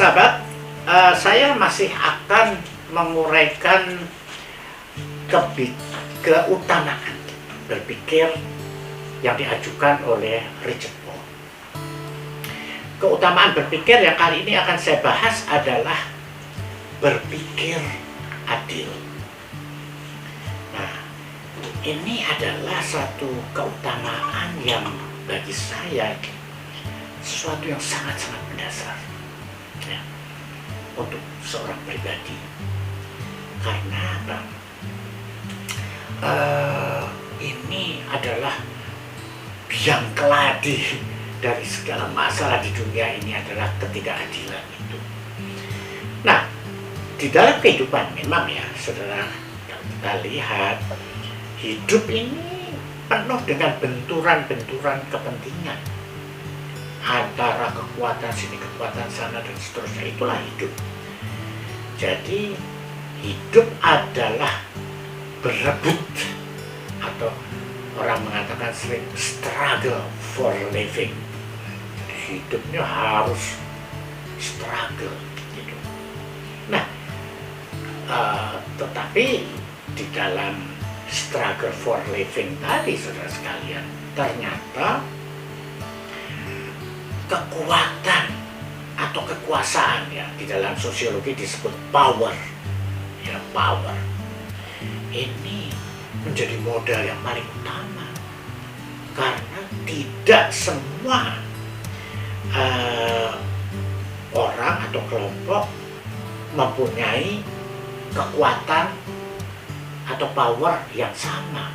sahabat, saya masih akan menguraikan keutamaan berpikir yang diajukan oleh Richard Paul. Keutamaan berpikir yang kali ini akan saya bahas adalah berpikir adil. Nah, ini adalah satu keutamaan yang bagi saya sesuatu yang sangat-sangat mendasar ya, untuk seorang pribadi. Karena apa? Ini adalah biang keladi dari segala masalah di dunia ini adalah ketidakadilan itu. Nah, di dalam kehidupan memang ya, saudara, kita lihat hidup ini penuh dengan benturan-benturan kepentingan antara kekuatan sini, kekuatan sana, dan seterusnya. Itulah hidup. Jadi hidup adalah berebut, atau orang mengatakan sering struggle for living. Hidupnya harus struggle gitu. Nah, tetapi di dalam struggle for living tadi, saudara sekalian, ternyata kekuatan atau kekuasaan ya, di dalam sosiologi disebut power ya, power ini menjadi modal yang paling utama, karena tidak semua orang atau kelompok mempunyai kekuatan atau power yang sama.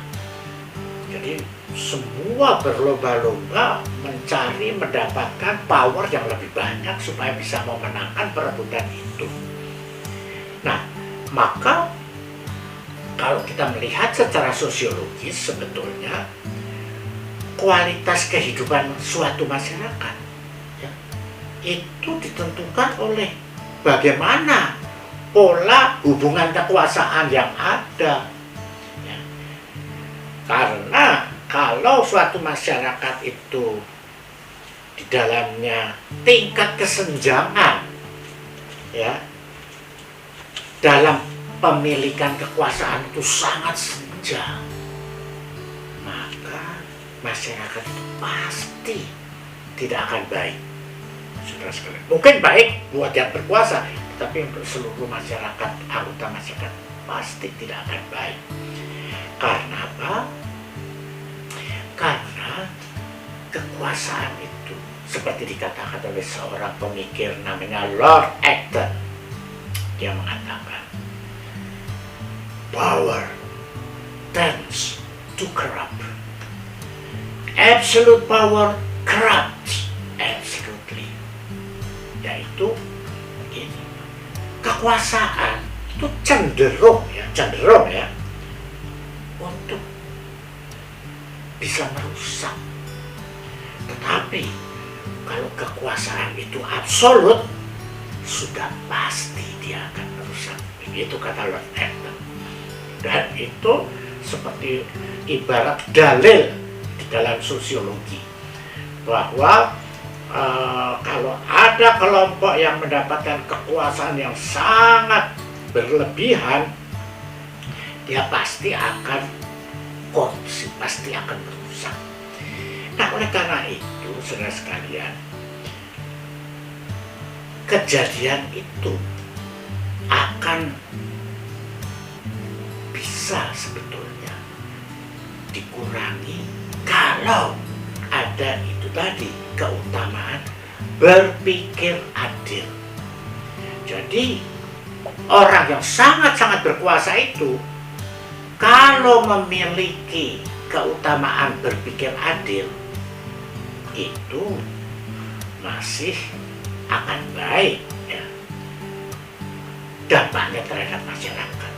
Jadi semua berlomba-lomba mencari mendapatkan power yang lebih banyak supaya bisa memenangkan perebutan itu. Nah, maka kalau kita melihat secara sosiologis, sebetulnya kualitas kehidupan suatu masyarakat ya, itu ditentukan oleh bagaimana pola hubungan kekuasaan yang ada ya. Karena kalau suatu masyarakat itu di dalamnya tingkat kesenjangan ya dalam pemilikan kekuasaan itu sangat senjang, maka masyarakat itu pasti tidak akan baik, saudara sekalian. Mungkin baik buat yang berkuasa, tapi untuk seluruh masyarakat, anggota masyarakat, pasti tidak akan baik. Karena apa? Karena kekuasaan itu, seperti dikatakan oleh seorang pemikir namanya Lord Acton, dia mengatakan, power tends to corrupt. Absolute power corrupts absolutely. Yaitu ini, kekuasaan itu cenderung ya untuk bisa merusak. Tetapi kalau kekuasaan itu absolut, sudah pasti dia akan merusak. Begitu kata Lord Acton. Dan itu seperti ibarat dalil di dalam sosiologi bahwa kalau ada kelompok yang mendapatkan kekuasaan yang sangat berlebihan, dia pasti akan korupsi, pasti akan merusak. Nah, oleh karena itu, saudara sekalian, kejadian itu akan bisa sebetulnya dikurangi kalau ada itu tadi, keutamaan berpikir adil. Jadi orang yang sangat-sangat berkuasa itu kalau memiliki keutamaan berpikir adil, itu masih akan baik ya, dampaknya terhadap masyarakat.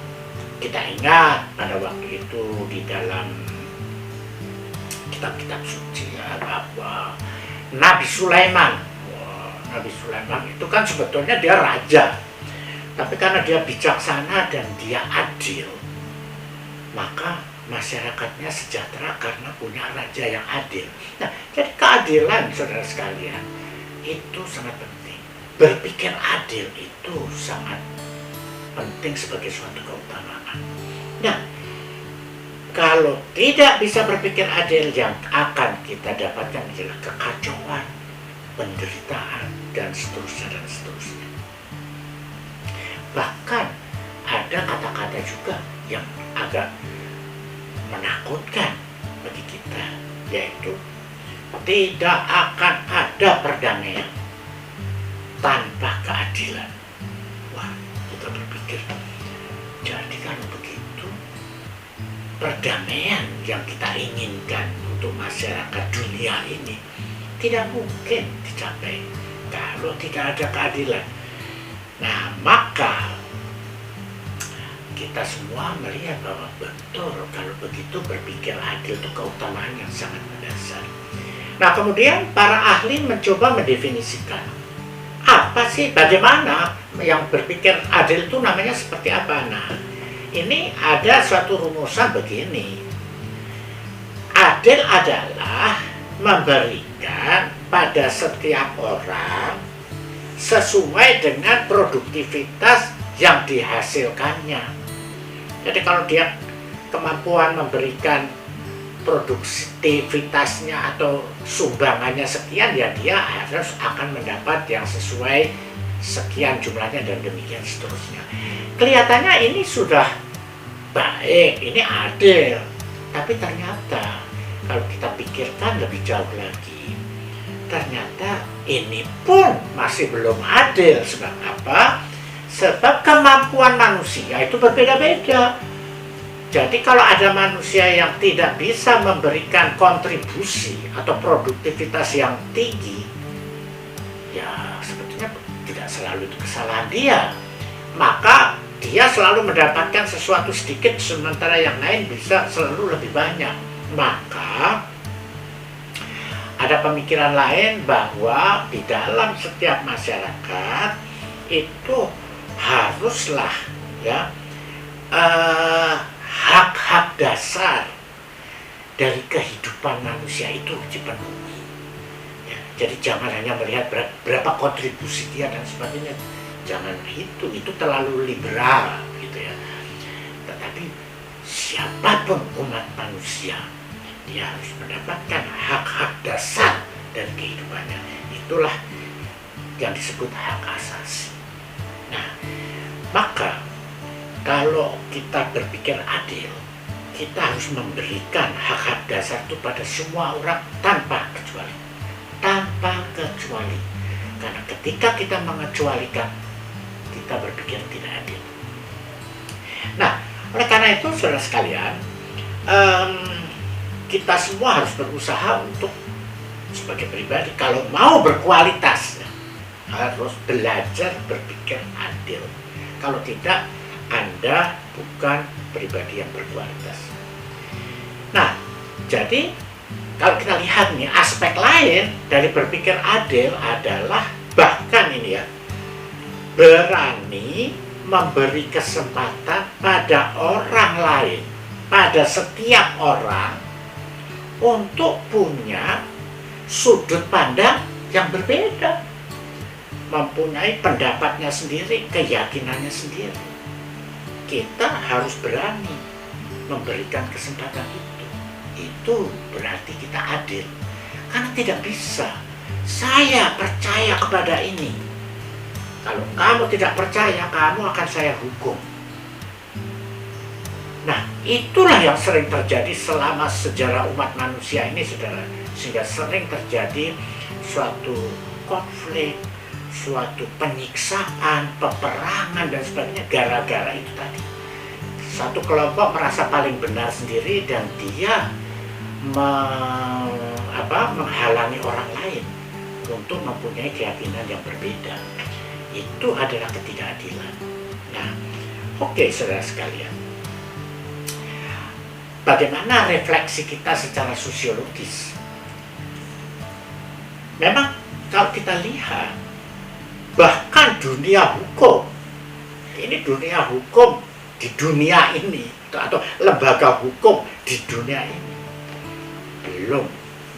Kita ingat pada waktu itu di dalam kitab-kitab suci ya, bahwa Nabi Sulaiman itu kan sebetulnya dia raja, tapi karena dia bijaksana dan dia adil, maka masyarakatnya sejahtera karena punya raja yang adil. Nah, jadi keadilan, saudara sekalian, itu sangat penting. berpikir adil itu sangat penting sebagai suatu keutamaan. Nah, kalau tidak bisa berpikir adil, yang akan kita dapatkan adalah kekacauan, penderitaan, dan seterusnya dan seterusnya. Bahkan ada kata-kata juga yang agak menakutkan bagi kita, yaitu tidak akan ada perdamaian tanpa keadilan. Wah, kita berpikir, jadi kalau begitu, perdamaian yang kita inginkan untuk masyarakat dunia ini tidak mungkin dicapai kalau tidak ada keadilan. Nah, maka kita semua melihat bahwa betul kalau begitu berpikir adil itu keutamaan yang sangat mendasar. Nah, kemudian para ahli mencoba mendefinisikan apa sih, bagaimana yang berpikir adil itu namanya seperti apa. Nah, ini ada suatu rumusan begini. Adil adalah memberikan pada setiap orang sesuai dengan produktivitas yang dihasilkannya. Jadi kalau dia kemampuan memberikan produktivitasnya atau sumbangannya sekian, ya dia harus akan mendapat yang sesuai sekian jumlahnya dan demikian seterusnya. Kelihatannya ini sudah baik, ini adil. Tapi ternyata kalau kita pikirkan lebih jauh lagi, ternyata ini pun masih belum adil. Sebab apa? Sebab kemampuan manusia itu berbeda-beda. Jadi kalau ada manusia yang tidak bisa memberikan kontribusi atau produktivitas yang tinggi, ya sebetulnya tidak selalu itu kesalahan dia. Maka dia selalu mendapatkan sesuatu sedikit, sementara yang lain bisa selalu lebih banyak. Maka ada pemikiran lain bahwa di dalam setiap masyarakat itu haruslah ya hak-hak dasar dari kehidupan manusia itu dipenuhi. Ya, jadi jangan hanya melihat berapa kontribusi dia dan sebagainya. Jangan itu terlalu liberal gitu ya. Tetapi siapapun umat manusia, dia harus mendapatkan hak-hak dasar dari kehidupannya. Itulah yang disebut hak asasi. Nah, maka kalau kita berpikir adil, kita harus memberikan hak-hak dasar itu pada semua orang tanpa kecuali. Tanpa kecuali. Karena ketika kita mengecualikan, kita berpikir tidak adil. Nah, oleh karena itu, saudara sekalian, kita semua harus berusaha untuk sebagai pribadi, kalau mau berkualitas, harus belajar berpikir adil. Kalau tidak, Anda bukan pribadi yang berkualitas. Nah, jadi kalau kita lihat nih, aspek lain dari berpikir adil adalah bahkan ini ya, berani memberi kesempatan pada orang lain, pada setiap orang untuk punya sudut pandang yang berbeda, mempunyai pendapatnya sendiri, keyakinannya sendiri. Kita harus berani memberikan kesempatan itu. Itu berarti kita adil. Karena tidak bisa saya percaya kepada ini, kalau kamu tidak percaya, kamu akan saya hukum. Nah, itulah yang sering terjadi selama sejarah umat manusia ini, saudara. Sehingga sering terjadi suatu konflik, suatu penyiksaan, peperangan, dan sebagainya gara-gara itu tadi. Satu kelompok merasa paling benar sendiri dan dia menghalangi orang lain untuk mempunyai keyakinan yang berbeda. Itu adalah ketidakadilan. Nah, oke, saudara sekalian. Bagaimana refleksi kita secara sosiologis? Memang kalau kita lihat, bahkan dunia hukum, ini dunia hukum di dunia ini, atau lembaga hukum di dunia ini, belum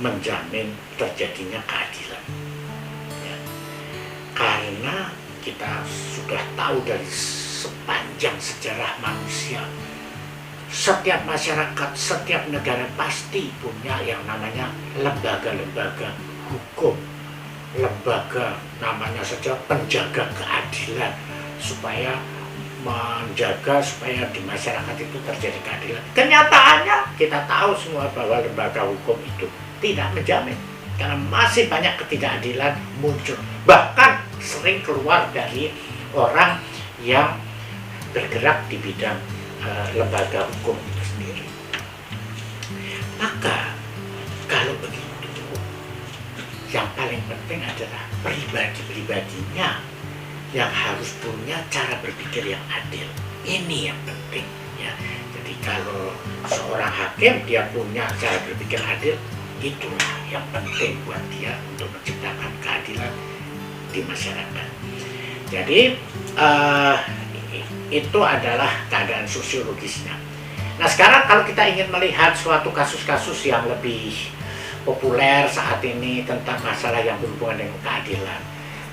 menjamin terjadinya keadilan. Ya. Karena kita sudah tahu dari sepanjang sejarah manusia, setiap masyarakat, setiap negara pasti punya yang namanya lembaga-lembaga hukum, lembaga namanya saja penjaga keadilan, supaya menjaga supaya di masyarakat itu terjadi keadilan. Kenyataannya kita tahu semua bahwa lembaga hukum itu tidak menjamin, karena masih banyak ketidakadilan muncul, bahkan sering keluar dari orang yang bergerak di bidang lembaga hukum itu sendiri. Maka kalau begitu, yang paling penting adalah pribadi-pribadinya yang harus punya cara berpikir yang adil. Ini yang penting ya. Jadi kalau seorang hakim dia punya cara berpikir adil, itulah yang penting buat dia untuk menciptakan keadilan di masyarakat. Jadi itu adalah keadaan sosiologisnya. Nah sekarang kalau kita ingin melihat suatu kasus-kasus yang lebih populer saat ini tentang masalah yang berhubungan dengan keadilan,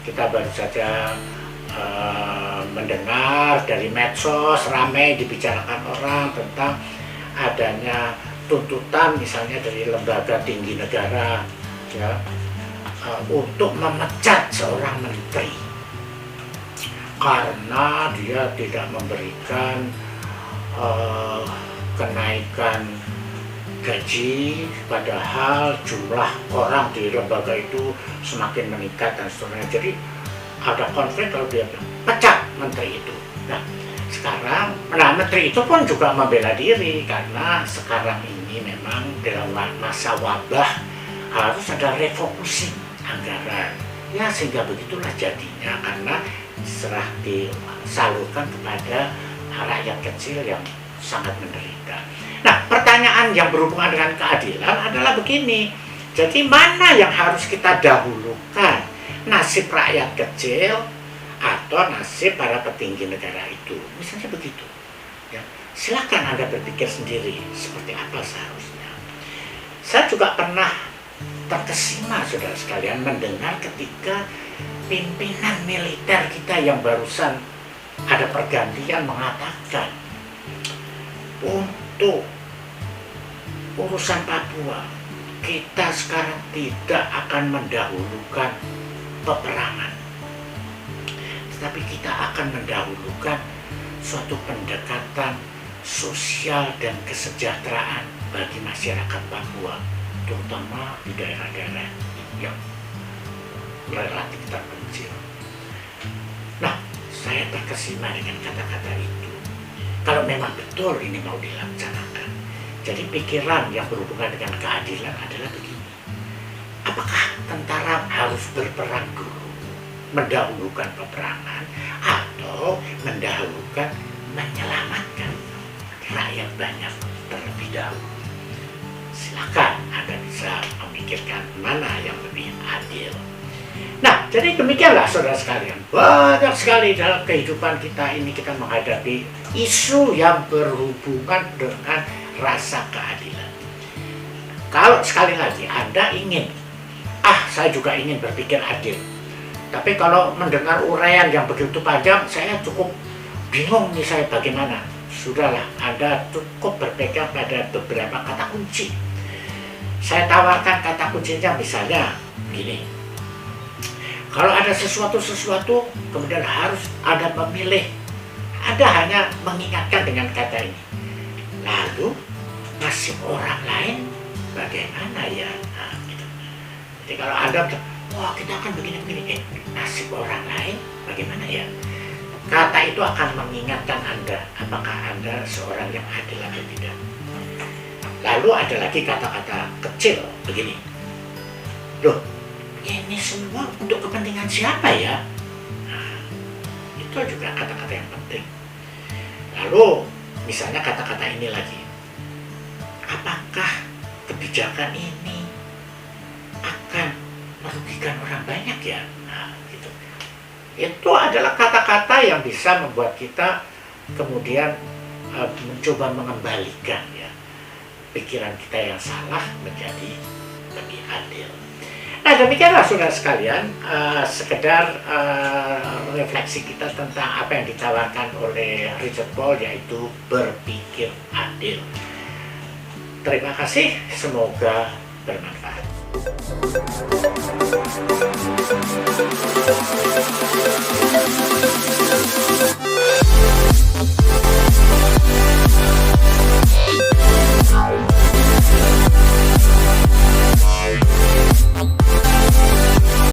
kita baru saja mendengar dari medsos ramai dibicarakan orang tentang adanya tuntutan misalnya dari lembaga tinggi negara ya, untuk memecat seorang menteri karena dia tidak memberikan kenaikan gaji, padahal jumlah orang di lembaga itu semakin meningkat dan seterusnya. Jadi ada konflik kalau dia bilang pecat menteri itu. Nah sekarang, menteri itu pun juga membela diri karena sekarang ini memang dalam masa wabah harus ada refocusing anggaran. Ya sehingga begitulah jadinya, karena disalurkan kepada rakyat kecil yang sangat menderita. Nah pertanyaan yang berhubungan dengan keadilan adalah begini, jadi mana yang harus kita dahulukan, nasib rakyat kecil atau nasib para petinggi negara itu, misalnya begitu ya. Silakan Anda berpikir sendiri seperti apa seharusnya. Saya juga pernah terkesima saudara sekalian mendengar ketika pimpinan militer kita yang barusan ada pergantian mengatakan untuk urusan Papua kita sekarang tidak akan mendahulukan peperangan, tetapi kita akan mendahulukan suatu pendekatan sosial dan kesejahteraan bagi masyarakat Papua, terutama di daerah-daerah yang relatif terpencil. Nah, saya terkesima dengan kata-kata itu. Kalau memang betul ini mau dilaksanakan, jadi pikiran yang berhubungan dengan keadilan adalah begini. Apakah tentara harus berperang dulu, mendahulukan peperangan, atau mendahulukan menyelamatkan rakyat banyak terlebih dahulu? Silakan Anda bisa memikirkan mana yang lebih adil. Nah, jadi demikianlah saudara sekalian. Banyak sekali dalam kehidupan kita ini kita menghadapi isu yang berhubungan dengan rasa keadilan. Kalau sekali lagi Anda ingin, saya juga ingin berpikir adil, tapi kalau mendengar uraian yang begitu panjang, saya cukup bingung nih saya bagaimana. Sudahlah, Anda cukup berpegang pada beberapa kata kunci. Saya tawarkan kata kuncinya misalnya gini. Kalau ada sesuatu kemudian harus ada memilih, Anda hanya mengingatkan dengan kata ini. Lalu nasib orang lain bagaimana ya? Nah, gitu. Jadi kalau Anda wah kita akan begini-begini, nasib orang lain bagaimana ya? Kata itu akan mengingatkan Anda apakah Anda seorang yang adil atau tidak. Lalu ada lagi kata-kata kecil begini. Loh, ini semua untuk kepentingan siapa ya? Nah, itu juga kata-kata yang penting. Lalu misalnya kata-kata ini lagi. Apakah kebijakan ini akan merugikan orang banyak ya? Nah, gitu. Itu adalah kata-kata yang bisa membuat kita kemudian mencoba mengembalikan ya pikiran kita yang salah menjadi lebih adil. Nah demikianlah saudara sekalian, sekedar refleksi kita tentang apa yang ditawarkan oleh Richard Paul, yaitu berpikir adil. Terima kasih, semoga bermanfaat.